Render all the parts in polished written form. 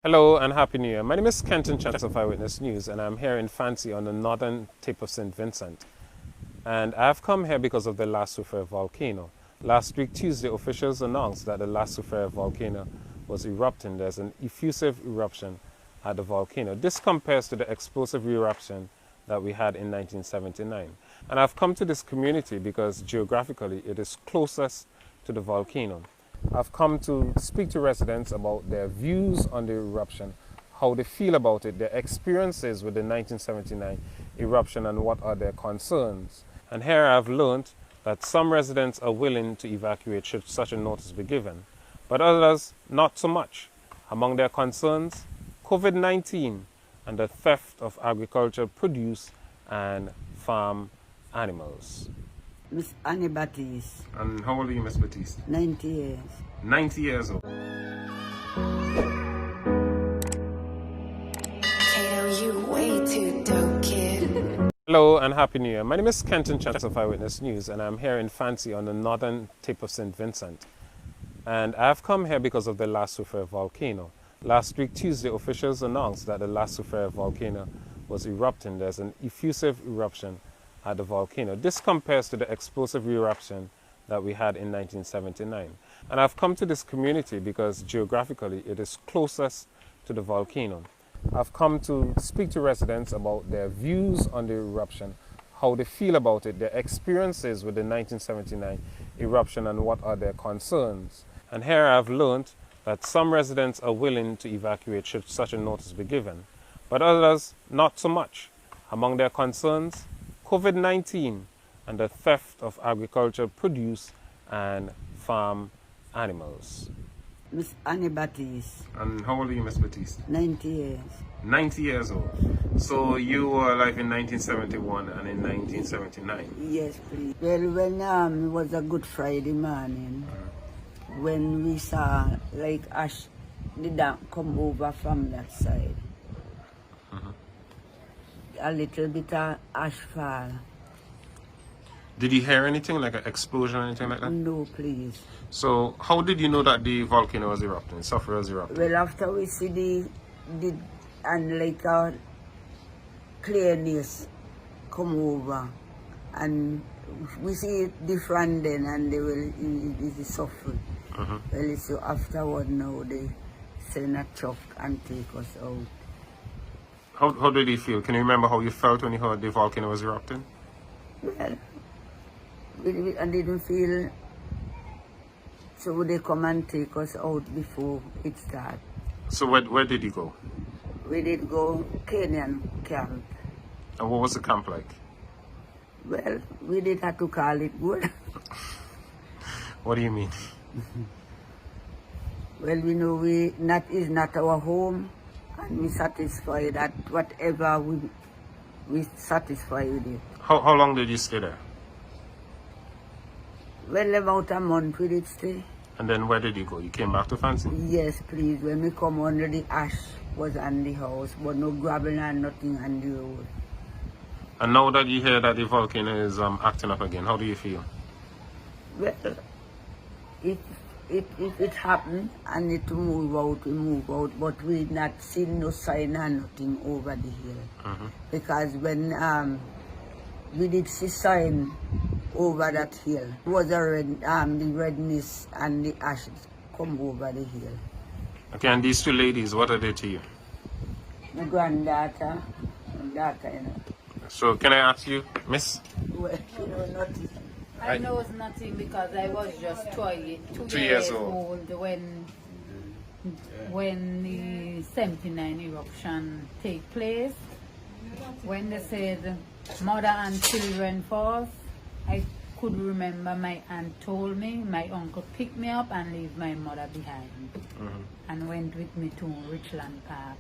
Hello and Happy New Year. My name is Kenton Chance of Eyewitness News, and I'm here in Fancy on the northern tip of St. Vincent. And I've come here because of the La Soufriere Volcano. Last week, Tuesday, officials announced that the La Soufriere Volcano was erupting. There's an effusive eruption at the volcano. This compares to the explosive eruption that we had in 1979. And I've come to this community because geographically it is closest to the volcano. I've come to speak to residents about their views on the eruption, how they feel about it, their experiences with the 1979 eruption, and what are their concerns. And here I've learned that some residents are willing to evacuate should such a notice be given, but others not so much. Among their concerns, COVID-19 and the theft of agricultural produce and farm animals. Miss Annie Baptiste. And how old are you, Miss Baptiste? 90 years. 90 years old. Kato, you way too dope, kid. Hello and Happy New Year. My name is Kenton Chance of Eyewitness News, and I'm here in Fancy on the northern tip of St. Vincent. And I've come here because of the La Soufriere Volcano. Last week, Tuesday, officials announced that the La Soufriere Volcano was erupting. There's an effusive eruption at the volcano. This compares to the explosive eruption that we had in 1979. And I've come to this community because geographically it is closest to the volcano. I've come to speak to residents about their views on the eruption, how they feel about it, their experiences with the 1979 eruption, and what are their concerns. And here I've learned that some residents are willing to evacuate should such a notice be given, but others not so much. Among their concerns, COVID-19 and the theft of agricultural produce and farm animals. Miss Annie Baptiste. And how old are you, Miss Baptiste? 90 years. 90 years old. So you were alive in 1971 and in 1979? Yes, please. Well, when it was a Good Friday morning, when we saw like ash did that come over from that side. A little bit of ash fall. Did you hear anything like an explosion or anything like that? No, please. So how did you know that the volcano was erupting, Soufriere was erupting? Well, after we see the and like a clearness come over, and we see it different then, and they will it is suffering. Well, so afterward now they send a truck and take us out. How did you feel? Can you remember how you felt when you heard the volcano was erupting? Well, I didn't feel, so they come and take us out before it started. So where did you go? We did go Kenyan camp. And what was the camp like? Well, we did have to call it good. What do you mean? Well, we know is not our home, and we satisfied that whatever we satisfy with it. How long did you stay there? Well, about a month we did stay. And then where did you go? You came back to Fancy? Yes, please. When we come under, the ash was on the house, but no gravel and nothing on the road. And now that you hear that the volcano is acting up again, how do you feel? Well, if it happened and it move out, we move out, but we not seen no sign and nothing over the hill. Because when we did see sign over that hill, it was a red, the redness and the ashes come over the hill. Okay, and these two ladies, what are they to you? My granddaughter, my daughter, you know. So can I ask you, Miss? Well, you know, nothing. I know it's nothing because I was just two years years old old when the 79 eruption take place. When they said mother and children first, I could remember my aunt told me my uncle picked me up and leave my mother behind and went with me to Richland Park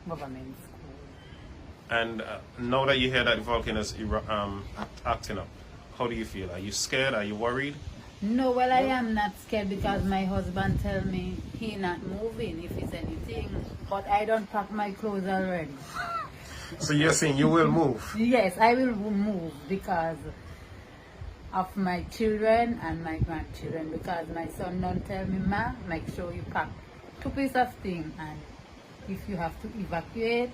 Government School. And now that you hear that the volcano is acting up, how do you feel? Are you scared? Are you worried? No, well, I am not scared because my husband tell me he not moving if it's anything. But I don't pack my clothes already. So you're saying you will move? Yes, I will move because of my children and my grandchildren. Because my son don't tell me, Ma, make sure you pack 2 pieces of things and if you have to evacuate,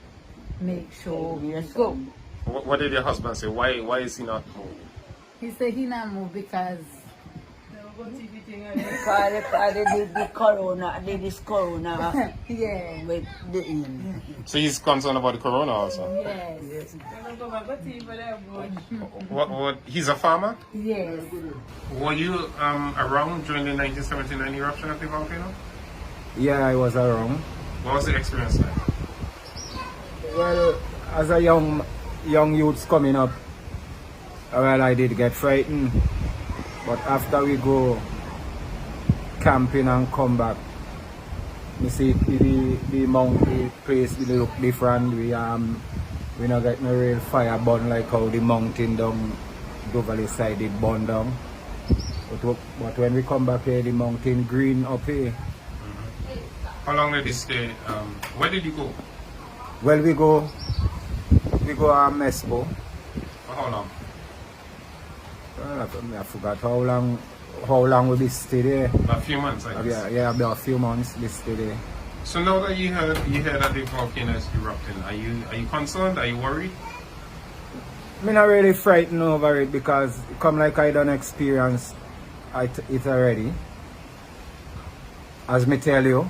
make sure you Yes, go. What did your husband say? Why is he not home? He said he not move because Because they did the corona, they did this corona yeah, with the So he's concerned about the corona also. yes, What? He's a farmer. yes. Were you around during the 1979 eruption of the volcano? Yeah, I was around. What was the experience like? Well, as a young youth coming up, well, I did get frightened. But after we go camping and come back, you see the mountain place will look different. We not get no real fire burn like how the mountain down Doverley side did burn down. But when we come back here, the mountain green up here. How long did you stay? Where did you go? Well, we go Mesbo. For how long? Well, I forgot how long we be stay there. A few months, I guess. Yeah, about a few months we stay there. So now that you heard that the volcano is erupting, are you concerned? Are you worried? I'm not really frightened over it because it come like I don't experience it already. As me tell you,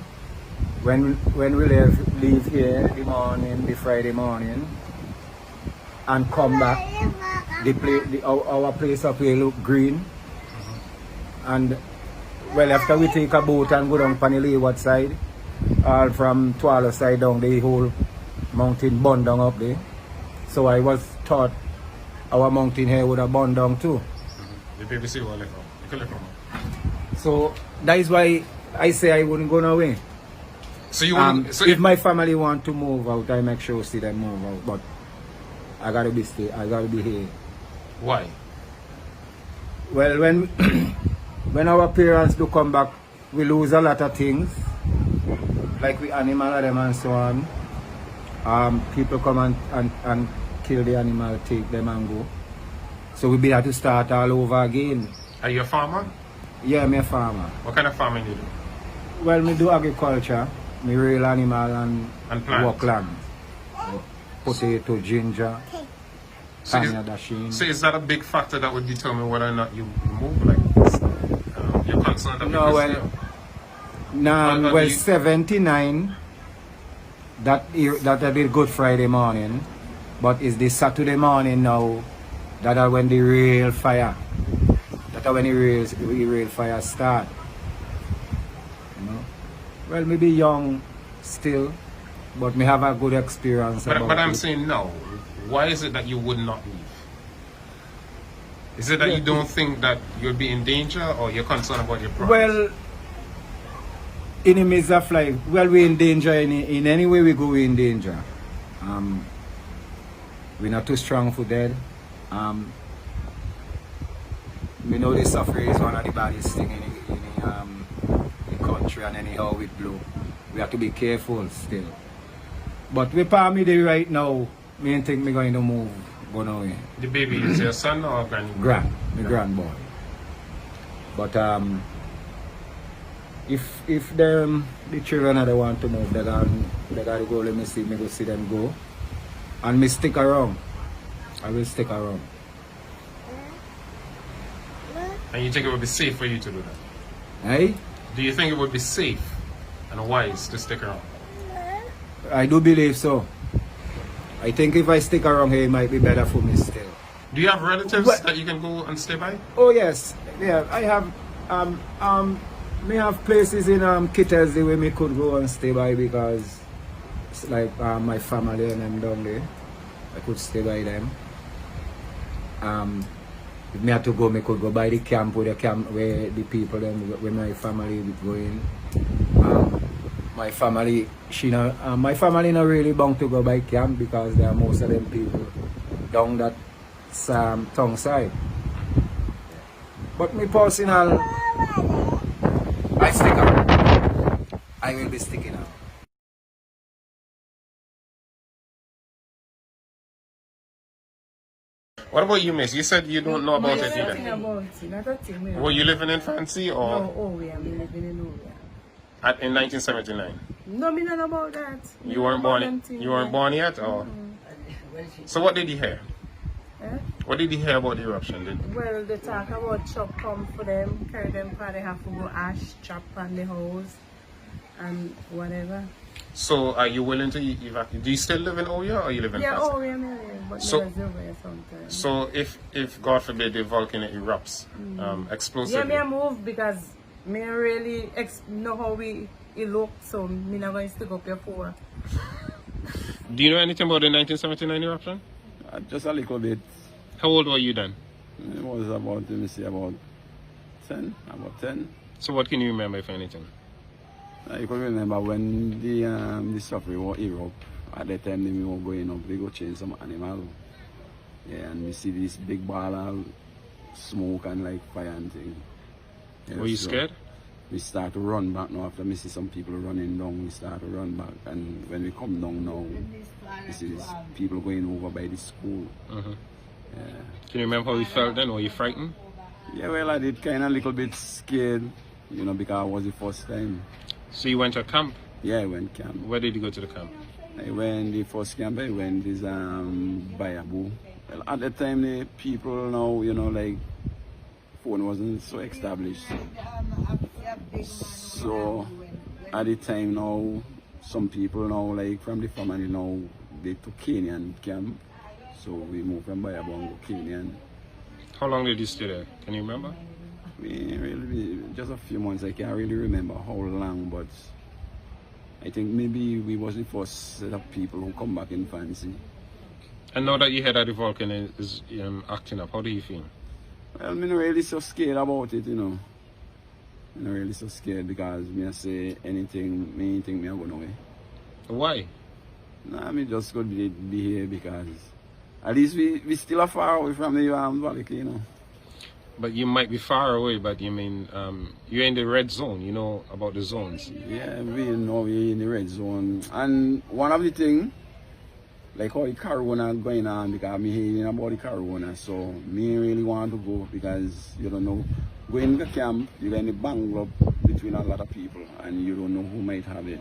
when we leave here the Friday morning and come back, our place up here look green. And well, after we take a boat and go down on the leeward side, all from Twala side down, the whole mountain burn down up there. So I was thought our mountain here would have burned down too. The BBC will let from. So that is why I say I wouldn't go away. So you wouldn't, if my family want to move out, I make sure see them move out. But I gotta be here. Why? Well, when our parents do come back, we lose a lot of things, like we animal them and so on. People come and kill the animal, take them and go. So we be have to start all over again. Are you a farmer? Yeah, I'm a farmer. What kind of farming do you do? Well, me do agriculture. Me real animal and plant. work land. Like potato, ginger, So dasheen. so is that a big factor that would determine whether or not you move like this? You're concerned about No, this? well, 79. That I did Good Friday morning, but it's the Saturday morning now that are when the real fire. That are when the real fire start. You know. Well, maybe young still, but me have a good experience. But I'm saying no. Why is it that you would not leave? Is it that you don't think that you'll be in danger, or you're concerned about your property? Well, enemies of life. Well, we're in danger in any way we go. We're in danger. We're not too strong for dead. We know the suffering is one of the baddest things in the country, and anyhow it blow. We have to be careful still. But with me there right now, me ain't think me going to move, go away. The baby is your son or grandboy? Grandboy. But if the children that want to move, they gotta go. Let me go see them go, and me stick around. I will stick around. And you think it would be safe for you to do that? Hey, Do you think it would be safe and wise to stick around? I do believe so. I think if I stick around here, it might be better for me still. Do you have relatives Well- that you can go and stay by? Oh yes, yeah. I have me have places in Kittles where me could go and stay by because it's like my family and them down there. I could stay by them. If me had to go, me could go by the camp where the people them where my family would go in. My family not really bound to go by camp because there are most of them people down that tongue side. But me personal, I stick out. I will be sticking out. What about you, miss? You said you don't know about it either. Nothing about it, not a thing. Were you living in Fancy or? No, oh, we are living in Oria. In 1979. No, me not about that. Me You not weren't about born. them things, You weren't yeah. born yet, or so? What did you hear? Eh? What did you hear about the eruption? Well, they talk about chop come for them, carry them for they have to go ash, chop on the house, and whatever. So, are you willing to evacuate? Do you still live in Oyo, or you live in Yeah, Fancy? oh, yeah, me live, but So- me live there sometimes. So, if God forbid the volcano erupts, Yeah, explosively, me a move because me really know how it look, so me not going to stick up here for. do you know anything about the 1979 eruption? Just a little bit. How old were you then? It was about, let me see, about 10. About 10. So, what can you remember, if anything? I can remember when the suffering war erupt. At that time, they were going up, they go change some animal. Yeah, and we see this big ball of smoke and like fire and thing. Yeah, Were you so scared? We start to run back now. After we see some people running down, we start to run back. And when we come down now, we see these people going over by the school. Mhm. Yeah. Can you remember how you felt then? Were you frightened? Yeah, well, I did kind of a little bit scared, you know, because it was the first time. So you went to a camp. Yeah, I went camp. Where did you go to the camp? I went the first camp. I went this Bayabu. Well, at the time, the people now, you know, like phone wasn't so established. So at the time now, some people now, like from the family now, they took Kenyan camp. So we moved from Bayabu and go Kenyan. How long did you stay there? Can you remember? Really, just a few months. I can't really remember how long, but I think maybe we was the first set of people who come back in Fancy. And now that you heard that the volcano is acting up, how do you feel? Well, I'm not really so scared about it, you know. I'm not really so scared because me I say anything me I go away. Why? Nah, me just could be here because at least we still are far away from the volcano. But you might be far away, but you mean you're in the red zone, you know about the zones. Yeah, we know we're in the red zone. And one of the things, like how the corona going on, because I'm hearing about the corona, so me really want to go because you don't know. Going to the camp, you're going to bang up between a lot of people and you don't know who might have it,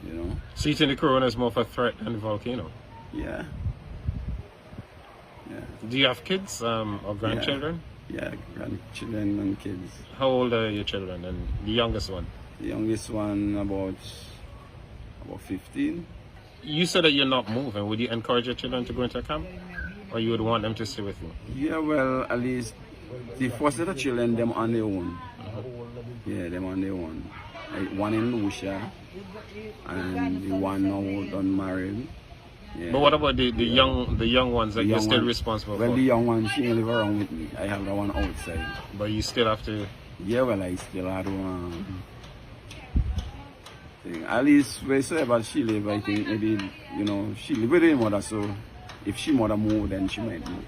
you know. So you think the corona is more of a threat than the volcano? Yeah. Yeah. Do you have kids or grandchildren? Yeah, grandchildren and kids. How old are your children and the youngest one? The youngest one about 15. You said that you're not moving. Would you encourage your children to go into a camp? Or you would want them to stay with you? Yeah, well, at least the first set of children, them on their own. Yeah, them on their own. Like one in Lucia and the one now done married. Yeah. But what about the young ones that The you're young still one- responsible Well, for? the young one, she ain't live around with me. I have the one outside. But you still have to... Yeah, well, I still have to thing. At least wherever she live, I think maybe, you know, she live with her mother, so if she mother move, then she might move.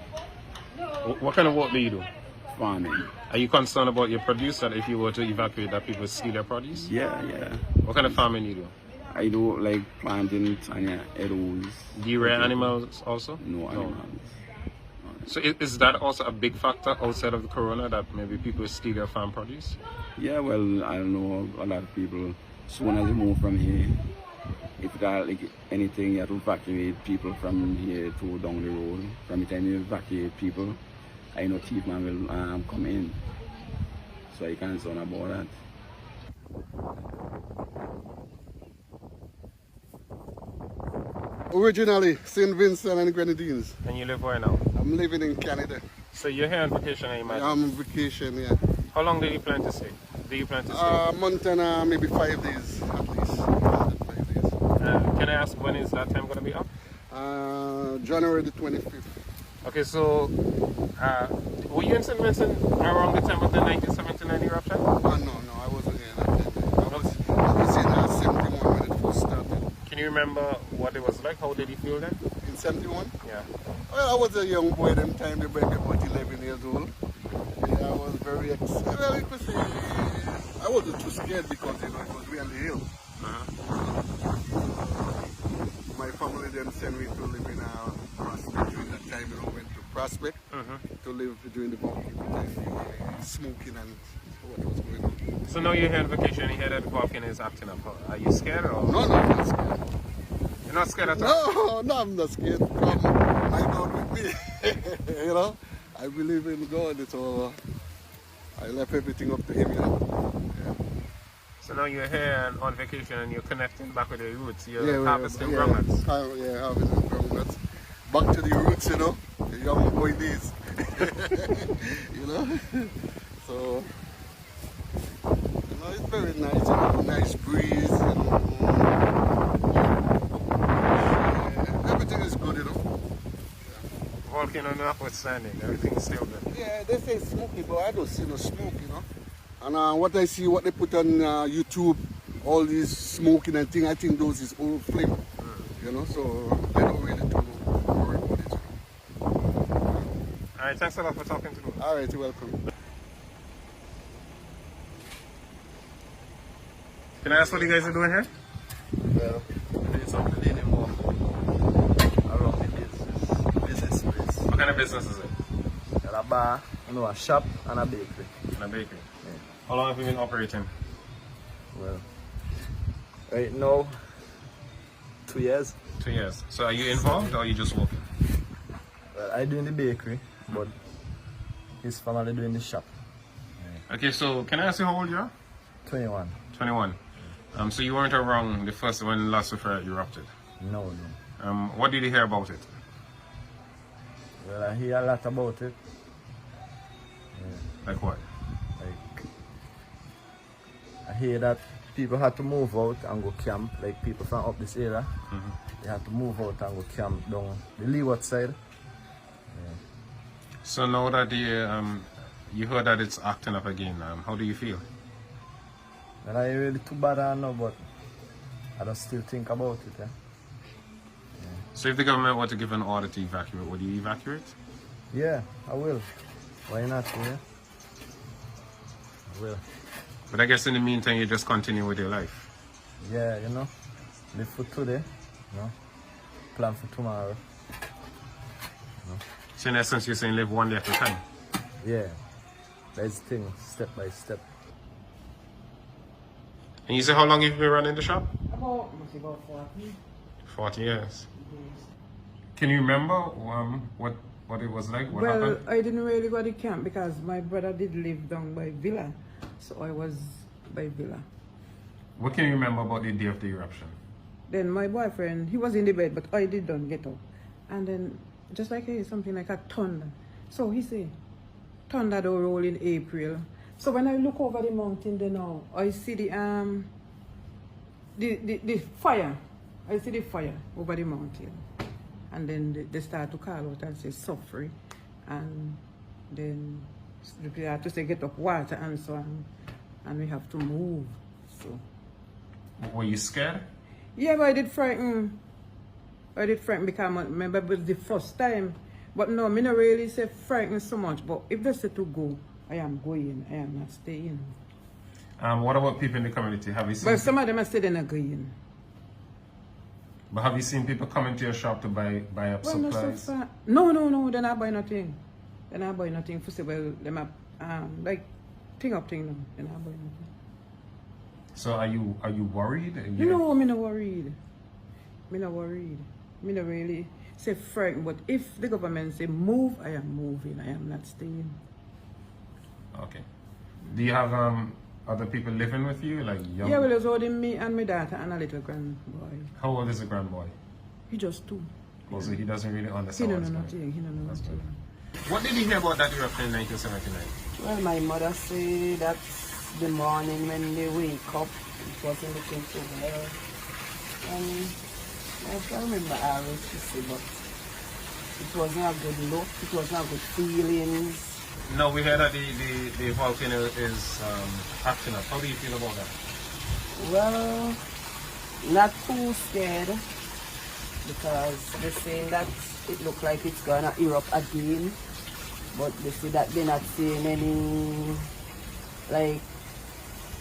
What kind of work do you do? Farming. Are you concerned about your produce, that if you were to evacuate that people steal their produce? Yeah, yeah. What kind of farming you do? I do like planting tanya arrows. Do you rear animals also? No animals. So is that also a big factor outside of the corona, that maybe people steal their farm produce? Yeah, well, I know a lot of people, soon as you move from here, if you got like anything, you have to evacuate people from here to down the road. From the time you evacuate people, I know thief man will come in. So I can't say about that. Originally, St. Vincent and Grenadines. And you live where now? I'm living in Canada. So you're here on vacation, I imagine? I'm on vacation, yeah. How long do you plan to stay? Do you plan to stay? A month and maybe 5 days at least. 5 days. Can I ask, when is that time going to be up? January the 25th. Okay, so were you in St. Vincent around the time of the 1979 eruption? No, I wasn't here that time. I was in 71 when it first started. Can you remember what it was like? How did you feel then? In 71? Yeah. Well, I was a young boy them time, they bring me about 11 years old. Yeah, I was very excited. Well, it was, I wasn't too scared because, you know, it was way on the hill. My family then sent me to live in Prospect during that time. You know, went to Prospect to live during the volcano time, smoking and what was going on. So now you're here on vacation, you hear that the volcano is acting up. Are you scared or? No, I'm not scared. You're not scared at all? No, I'm not scared. My God with me. You know, I believe in God, so I left everything up to Him. You know. Yeah. So now you're here and on vacation and you're connecting back with your roots. You're harvesting groundnuts. Yeah, harvesting groundnuts. Back to the roots, you know, the young boy days. You know, so you know, it's very nice. You know, nice breeze. You know, everything is good, you know. Volcano notwithstanding, everything's still good. Yeah, they say smoky, but I don't see no smoke, you know. And what I see, what they put on YouTube, all these smoking and thing, I think those is all flame, you know. So I don't really too worry about it. All right, thanks a lot for talking to me. All right, you're welcome. Can I ask what you guys are doing here? Well, doing something anymore around the business space. What kind of business is it? Got a bar, you know, a shop and a bakery. In a bakery. Yeah. How long have you been operating? Well, right now, 2 years. 2 years. So are you involved or are you just working? Well, I do in the bakery, but his family doing the shop. Okay, so can I ask you how old you are? 21. 21. So you weren't around the first when La Soufriere erupted? No. What did you hear about it? Well, I hear a lot about it. Like what? Like, I hear that people had to move out and go camp, like people from up this area. They had to move out and go camp down the leeward side. So now that you heard that it's acting up again, how do you feel? Well, I ain't really too bad I know, but I don't still think about it. Yeah? So if the government were to give an order to evacuate, would you evacuate? Yeah, I will. Why not? Yeah, I will. But I guess in the meantime, you just continue with your life. Yeah, you know, live for today, you know, plan for tomorrow. You know? So in essence, you're saying live one day at a time? Yeah, that's the thing, step by step. And you say how long have you been running the shop? About 40. 40 years. Can you remember what it was like? What Well, happened? I didn't really go to camp because my brother did live down by Villa, so I was by Villa. What can you remember about the day of the eruption? Then my boyfriend, he was in the bed, but I didn't get up. And then, just like I hear something like a thunder. So he said, thunder don't roll in April. So when I look over the mountain there now, I see the fire. I see the fire over the mountain. And then they start to call out and say, suffering. And then they have to say, get up water and so on. And we have to move. So. Were you scared? Yeah, but I did frighten. I did frighten because I remember it was the first time. But no, I don't really say frighten so much. But if they say to go, I am going. I am not staying. What about people in the community? Have you seen? But some of them are still not going. But have you seen people coming to your shop to buy up Well, supplies? no, they're not buy nothing. They're not buy nothing. For say, well, them are like thing up thing now. They're not buy nothing. So are you worried? You know, I'm not worried. I'm not worried. I'm not really say frightened. But if the government say move, I am moving. I am not staying. Okay. Do you have other people living with you, like young? Yeah, well, it's only me and my daughter and a little grand boy. How old is the grand boy? He just 2. Oh, so he doesn't really understand. He don't what's know going on. nothing. He don't know nothing. What did you hear about that eruption in 1979? Well, my mother said that the morning when they wake up, it wasn't looking so well. And I can't remember how to say, but it wasn't a good look. It wasn't a good feelings. No, we heard that the volcano is acting up. How do you feel about that? Well, not too scared because they're saying that it looks like it's gonna erupt again, but they say that they're not seeing any, like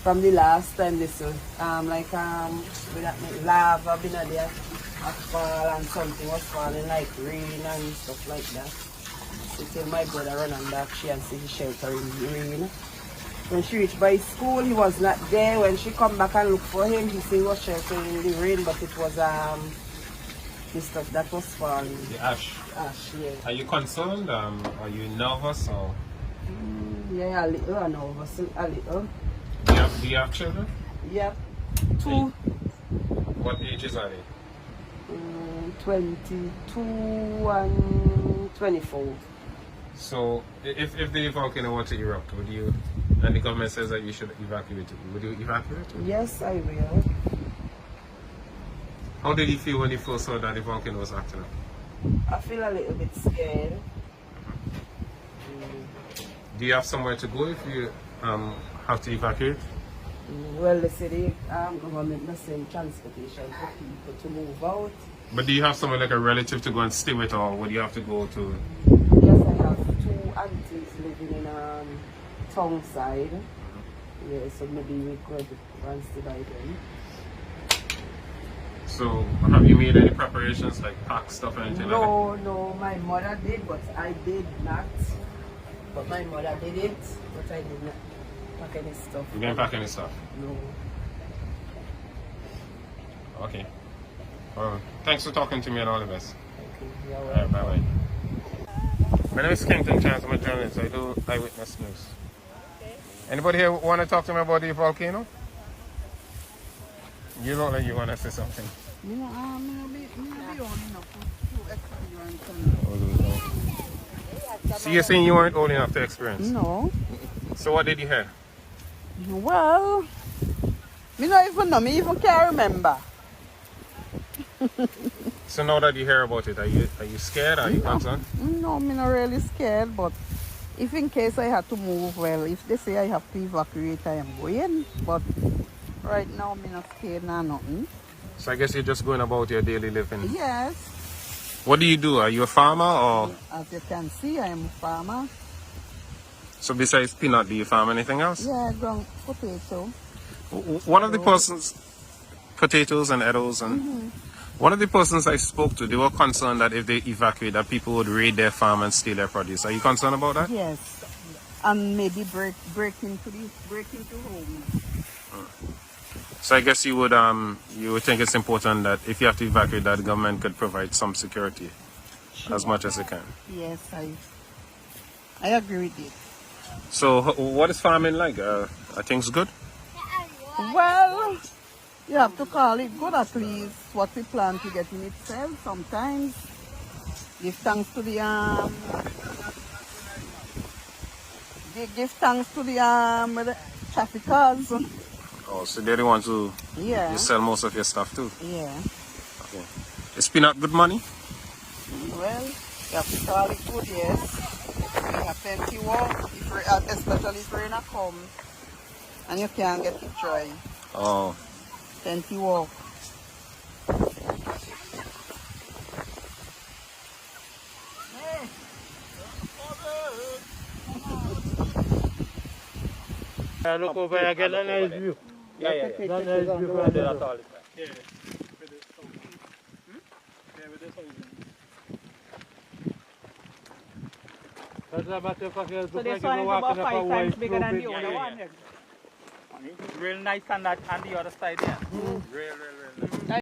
from the last time they saw with that lava been there, a fall and something was falling like rain and stuff like that. She tell my brother run and back she and see the shelter in the rain. When she reached by school, he was not there. When she come back and look for him, he said he was sheltering in the rain, but it was the stuff that was falling. The ash. Ash, yeah. Are you concerned? Are you nervous or? Yeah, a little, and nervous, a little. Do you have children? Yep. 2. What ages are they? 22 and 24. So, if the volcano were to erupt, would you, and the government says that you should evacuate it, would you evacuate it? Yes, I will. How did you feel when you first saw that the volcano was acting up? I feel a little bit scared. Do you have somewhere to go if you have to evacuate? Well, the city government must send transportation for people to move out. But do you have someone like a relative to go and stay with, or would you have to go to? Yes, I have 2 aunties living in town side. Yeah, so maybe we could go and stay by them. So, have you made any preparations, like pack stuff or anything like that? No, my mother did, but I did not. But my mother did it, but I did not pack any stuff. You didn't pack any stuff? No. Okay. Well, thanks for talking to me and all the best. Okay, you're All right, welcome. bye-bye. My name is Kenton Chance. I'm a journalist. I do eyewitness news. Anybody here want to talk to me about the volcano? You look like you want to say something. So you're saying you weren't old enough to experience? No. So what did you hear? Well, me not even know. Me even can't remember. So now that you hear about it, are you scared? Are you concerned? No, me not really scared, but if in case I had to move, well, if they say I have to evacuate, I am going. But right now, me not scared nor nothing. So I guess you're just going about your daily living. Yes. What do you do? Are you a farmer or? As you can see, I am a farmer. So besides peanut, do you farm anything else? Yeah, ground potato. One of the persons, potatoes and edibles, and one of the persons I spoke to, they were concerned that if they evacuate, that people would raid their farm and steal their produce. Are you concerned about that? Yes, and maybe break into home. So I guess you would think it's important that if you have to evacuate, that the government could provide some security as much as it can. Yes, I agree with it. So what is farming like? Are things good? Well, you have to call it good, at least what we plan to get in itself. Sometimes give thanks to the traffickers. Oh, so they're the ones who Yeah. you sell most of your stuff too. Yeah. Okay. Is peanut good money? Well, you have to call it good, yes. We have plenty work, especially if rain comes and you can't get it dry. Oh. Plenty work. Look over here, get a nice view. Yeah. Nice view from there. That's a matter of fact, So this one is about 5 times bigger than the other one. Real nice on that on the other side, yeah. Real.